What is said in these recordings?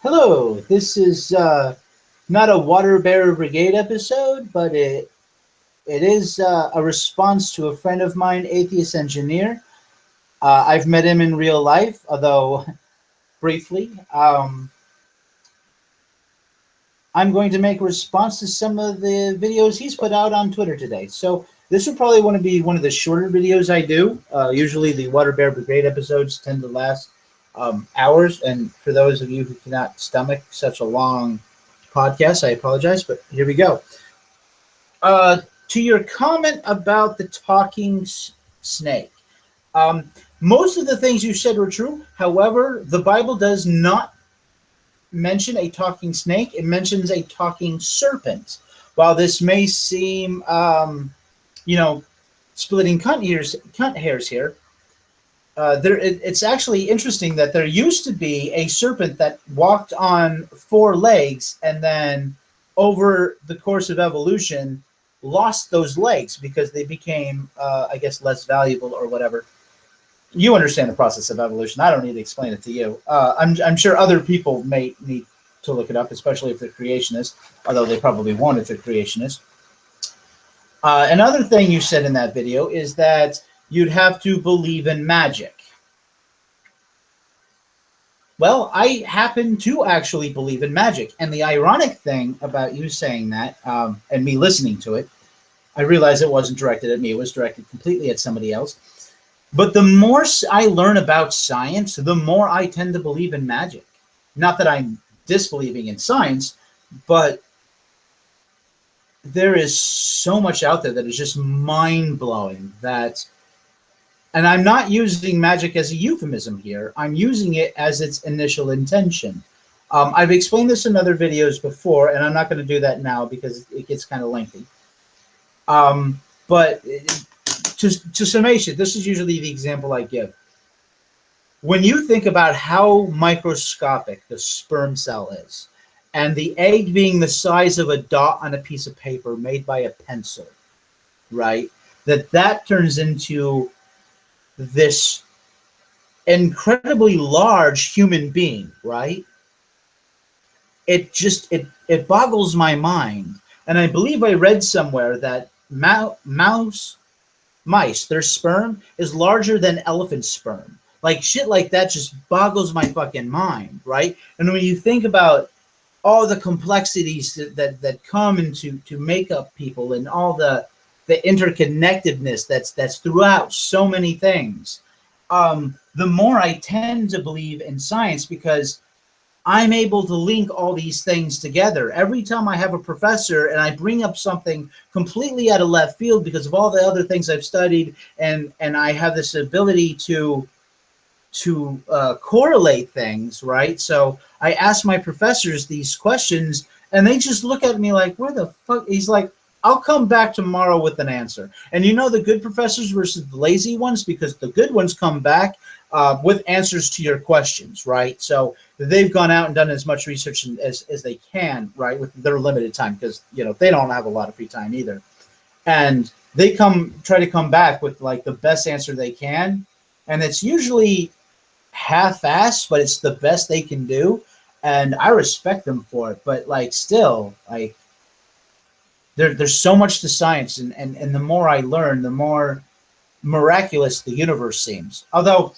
Hello, this is not a Water Bearer Brigade episode, but it is a response to a friend of mine, AtheistEngineer. I've met him in real life, although briefly. I'm going to make a response to some of the videos he's put out on Twitter today. So this would probably want to be one of the shorter videos I do. Usually the Water Bear Brigade episodes tend to last hours, and for those of you who cannot stomach such a long podcast, I apologize, but here we go. To your comment about the talking snake, um, most of the things you said were true. However, the Bible does not mention a talking snake. It mentions a talking serpent. While this may seem, splitting cunt hairs here, it's actually interesting that there used to be a serpent that walked on four legs and then over the course of evolution lost those legs because they became, I guess, less valuable or whatever. You understand the process of evolution. I don't need to explain it to you. I'm sure other people may need to look it up, especially if they're creationists, although they probably won't if they're creationists. Another thing you said in that video is that you'd have to believe in magic. Well, I happen to actually believe in magic. And the ironic thing about you saying that and me listening to it, I realized it wasn't directed at me. It was directed completely at somebody else. But the more I learn about science, the more I tend to believe in magic. Not that I'm disbelieving in science, but there is so much out there that is just mind-blowing that, and I'm not using magic as a euphemism here. I'm using it as its initial intention. I've explained this in other videos before, and I'm not going to do that now because it gets kind of lengthy. But to summation, this is usually the example I give. When you think about how microscopic the sperm cell is, and the egg being the size of a dot on a piece of paper made by a pencil, right? That turns into this incredibly large human being, right? It boggles my mind. And I believe I read somewhere that mice, their sperm is larger than elephant sperm. Like shit like that just boggles my fucking mind, right? And when you think about all the complexities that come into to make up people and all the interconnectedness that's throughout so many things, the more I tend to believe in science because I'm able to link all these things together. Every time I have a professor and I bring up something completely out of left field because of all the other things I've studied, and I have this ability to correlate things, right? So I ask my professors these questions and they just look at me like, where the fuck? He's like, I'll come back tomorrow with an answer. And you know the good professors versus the lazy ones, because the good ones come back with answers to your questions, right? So they've gone out and done as much research as they can, right, with their limited time, because, you know, they don't have a lot of free time either. And they try to come back with like the best answer they can. And it's usually half-assed, but it's the best they can do. And I respect them for it. But like still, like there's so much to science, and the more I learn, the more miraculous the universe seems. Although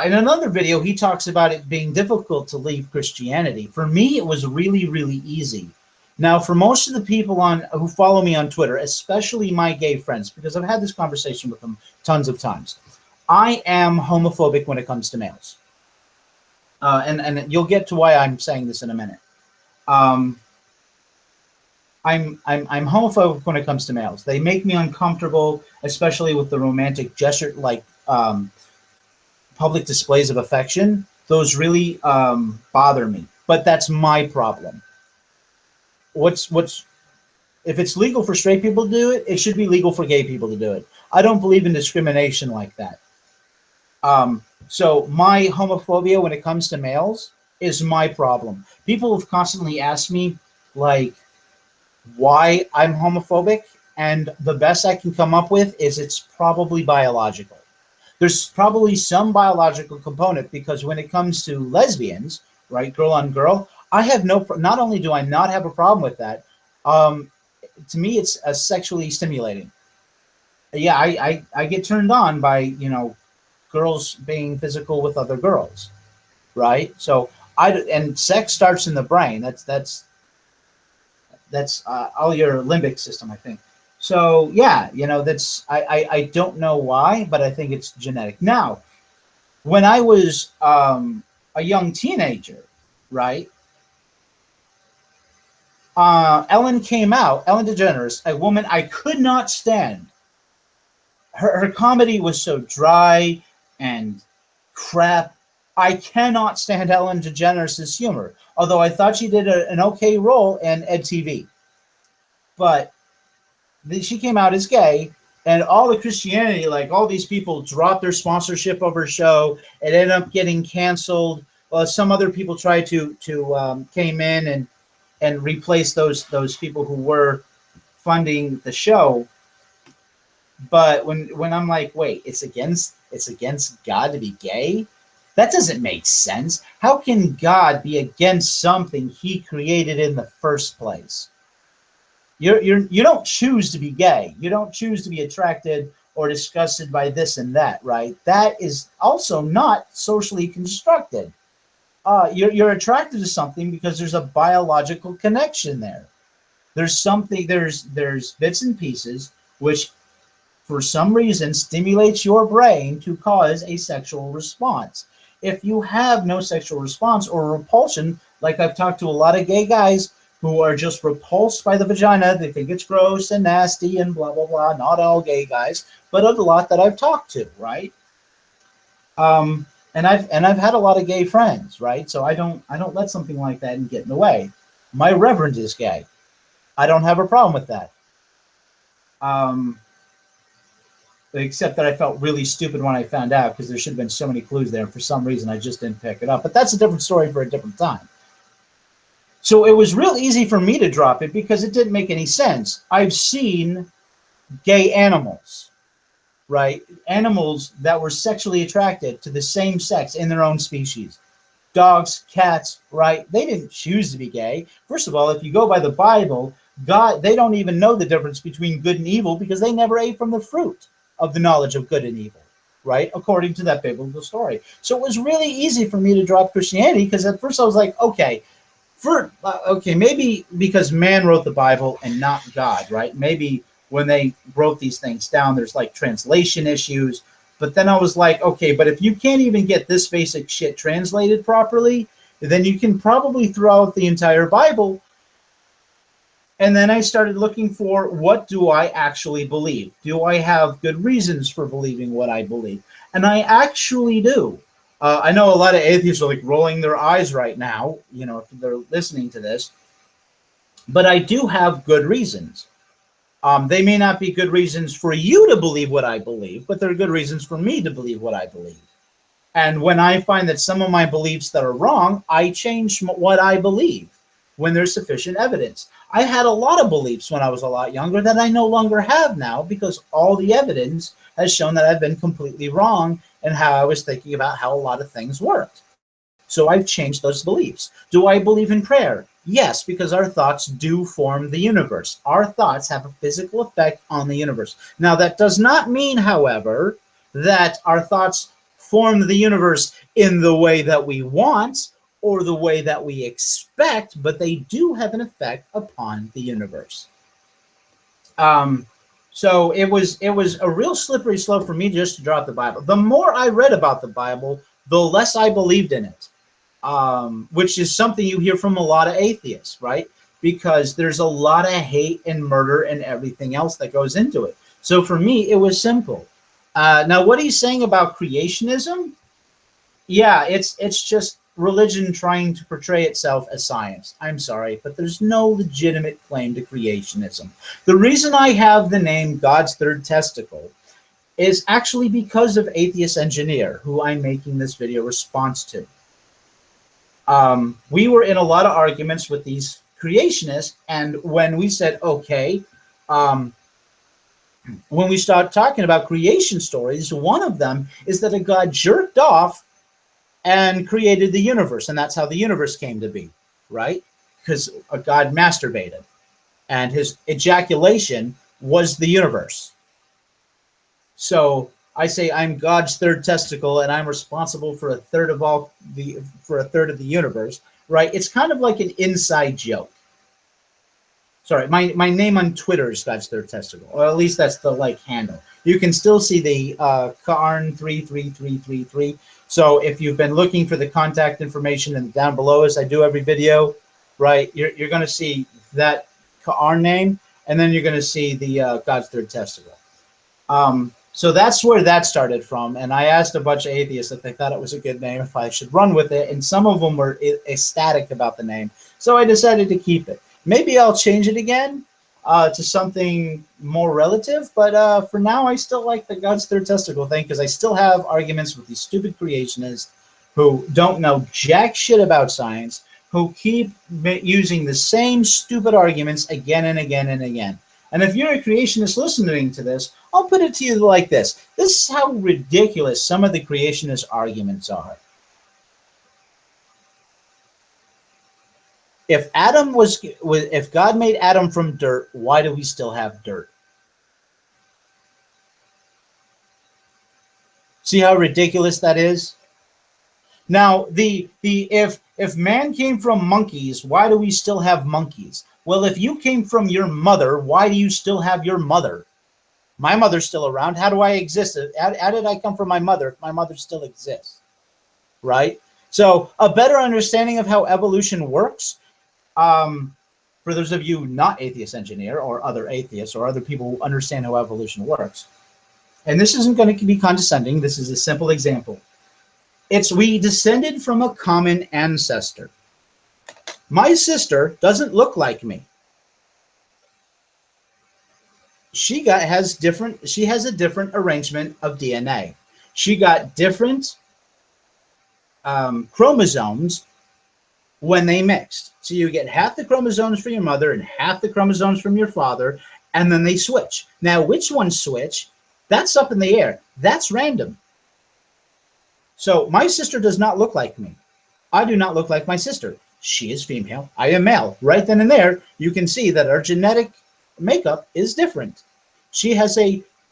in another video, he talks about it being difficult to leave Christianity. For me, it was really, really easy. Now, for most of the people who follow me on Twitter, especially my gay friends, because I've had this conversation with them tons of times, I am homophobic when it comes to males. And you'll get to why I'm saying this in a minute. I'm homophobic when it comes to males. They make me uncomfortable, especially with the romantic gesture, like public displays of affection. Those really bother me. But that's my problem. If it's legal for straight people to do it, it should be legal for gay people to do it. I don't believe in discrimination like that. So my homophobia when it comes to males is my problem. People have constantly asked me, like, why I'm homophobic, and the best I can come up with is it's probably biological. There's probably some biological component, because when it comes to lesbians, right? Girl on girl. I have not only do I not have a problem with that, to me, it's sexually stimulating. Yeah, I get turned on by, girls being physical with other girls, right? So and sex starts in the brain. That's all your limbic system, I think. So yeah, that's I don't know why, but I think it's genetic. Now, when I was a young teenager, right? Ellen came out, Ellen DeGeneres, a woman I could not stand. Her comedy was so dry and crap. I cannot stand Ellen DeGeneres' humor, although I thought she did an okay role in EdTV. But she came out as gay, and all the Christianity, like all these people dropped their sponsorship of her show. It ended up getting canceled. Some other people tried to came in and replace those people who were funding the show. But when I'm like, wait, it's against God to be gay? That doesn't make sense. How can God be against something he created in the first place? You don't choose to be gay. You don't choose to be attracted or disgusted by this and that, right? That is also not socially constructed. You're attracted to something because there's a biological connection there. There's something, there's bits and pieces which for some reason stimulates your brain to cause a sexual response. If you have no sexual response or repulsion, like I've talked to a lot of gay guys who are just repulsed by the vagina, they think it's gross and nasty and blah blah blah. Not all gay guys, but a lot that I've talked to, right? And I've had a lot of gay friends, right? So I don't let something like that get in the way. My reverend is gay. I don't have a problem with that. Um, except that I felt really stupid when I found out because there should have been so many clues there. And for some reason, I just didn't pick it up. But that's a different story for a different time. So it was real easy for me to drop it because it didn't make any sense. I've seen gay animals, right? Animals that were sexually attracted to the same sex in their own species. Dogs, cats, right? They didn't choose to be gay. First of all, if you go by the Bible, God, they don't even know the difference between good and evil because they never ate from the fruit of the knowledge of good and evil, right? According to that biblical story. So it was really easy for me to drop Christianity because at first I was like, okay, maybe because man wrote the Bible and not God, right? Maybe when they wrote these things down, there's like translation issues. But then I was like, okay, but if you can't even get this basic shit translated properly, then you can probably throw out the entire Bible. And then I started looking for, what do I actually believe? Do I have good reasons for believing what I believe? And I actually do. I know a lot of atheists are like rolling their eyes right now, if they're listening to this. But I do have good reasons. They may not be good reasons for you to believe what I believe, but they're good reasons for me to believe what I believe. And when I find that some of my beliefs that are wrong, I change what I believe when there's sufficient evidence. I had a lot of beliefs when I was a lot younger that I no longer have now because all the evidence has shown that I've been completely wrong in how I was thinking about how a lot of things worked. So I've changed those beliefs. Do I believe in prayer? Yes, because our thoughts do form the universe. Our thoughts have a physical effect on the universe. Now, that does not mean, however, that our thoughts form the universe in the way that we want or the way that we expect, but they do have an effect upon the universe. So it was a real slippery slope for me just to drop the Bible. The more I read about the Bible, the less I believed in it, which is something you hear from a lot of atheists, right? Because there's a lot of hate and murder and everything else that goes into it. So for me, it was simple. Now, what he's saying about creationism, yeah, it's just religion trying to portray itself as science. I'm sorry, but there's no legitimate claim to creationism. The reason I have the name God's Third Testicle is actually because of AtheistEngineer, who I'm making this video response to. We were in a lot of arguments with these creationists, and when we said, okay, when we start talking about creation stories, one of them is that a God jerked off and created the universe. And that's how the universe came to be, right? Because God masturbated and his ejaculation was the universe. So I say I'm God's third testicle and I'm responsible for a third of the universe, right? It's kind of like an inside joke. Sorry, my name on Twitter is God's third testicle, or at least that's the handle. You can still see the Karn33333. So if you've been looking for the contact information and down below as I do every video, right, you're going to see that Karn name, and then you're going to see the God's third testicle. So that's where that started from. And I asked a bunch of atheists if they thought it was a good name, if I should run with it. And some of them were ecstatic about the name. So I decided to keep it. Maybe I'll change it again to something more relative. But for now, I still like the God's third testicle thing because I still have arguments with these stupid creationists who don't know jack shit about science, who keep using the same stupid arguments again and again and again. And if you're a creationist listening to this, I'll put it to you like this. This is how ridiculous some of the creationist arguments are. If God made Adam from dirt, why do we still have dirt? See how ridiculous that is? Now, if man came from monkeys, why do we still have monkeys? Well, if you came from your mother, why do you still have your mother? My mother's still around. How do I exist? How did I come from my mother if my mother still exists? Right? So a better understanding of how evolution works, for those of you not AtheistEngineer or other atheists or other people who understand how evolution works, and this isn't going to be condescending, this is a simple example. We descended from a common ancestor. My sister doesn't look like me. She has a different arrangement of DNA. She got different chromosomes when they mixed. So you get half the chromosomes from your mother and half the chromosomes from your father, and then they switch. Now, which ones switch? That's up in the air. That's random. So my sister does not look like me. I do not look like my sister. She is female. I am male. Right then and there, you can see that our genetic makeup is different. She has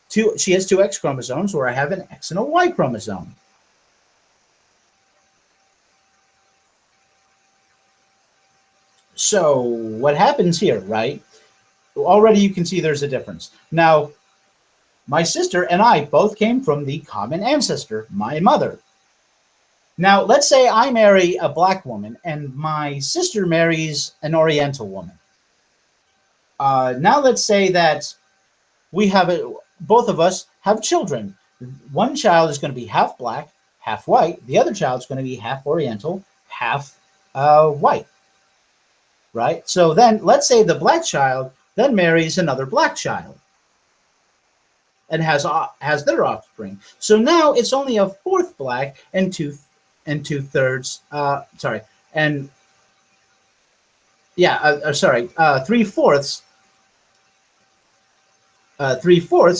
two X chromosomes, where I have an X and a Y chromosome. So what happens here, right? Already you can see there's a difference. Now, my sister and I both came from the common ancestor, my mother. Now, let's say I marry a black woman and my sister marries an Oriental woman. Now, let's say that both of us have children. One child is going to be half black, half white. The other child is going to be half Oriental, half white. Right? So then, let's say the black child then marries another black child and has their offspring. So now it's only a fourth black and three-fourths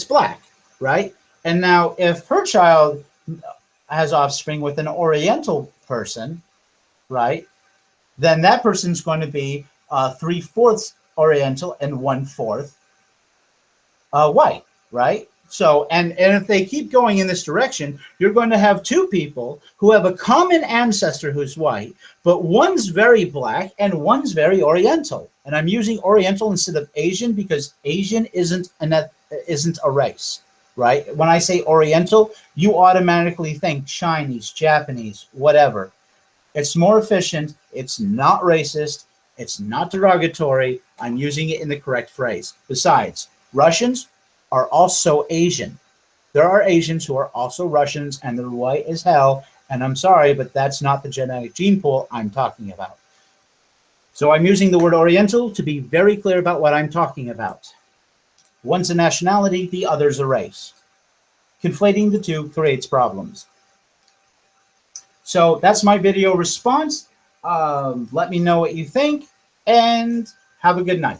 black, right? And now if her child has offspring with an Oriental person, right, then that person's going to be 3/4 Oriental and 1/4 white, right? So, and if they keep going in this direction, you're going to have two people who have a common ancestor who's white, but one's very black and one's very Oriental. And I'm using Oriental instead of Asian because Asian isn't a race, right? When I say Oriental, you automatically think Chinese, Japanese, whatever. It's more efficient. It's not racist. It's not derogatory. I'm using it in the correct phrase. Besides, Russians are also Asian. There are Asians who are also Russians, and they're white as hell. And I'm sorry, but that's not the genetic gene pool I'm talking about. So I'm using the word Oriental to be very clear about what I'm talking about. One's a nationality, the other's a race. Conflating the two creates problems. So that's my video response. Let me know what you think, and have a good night.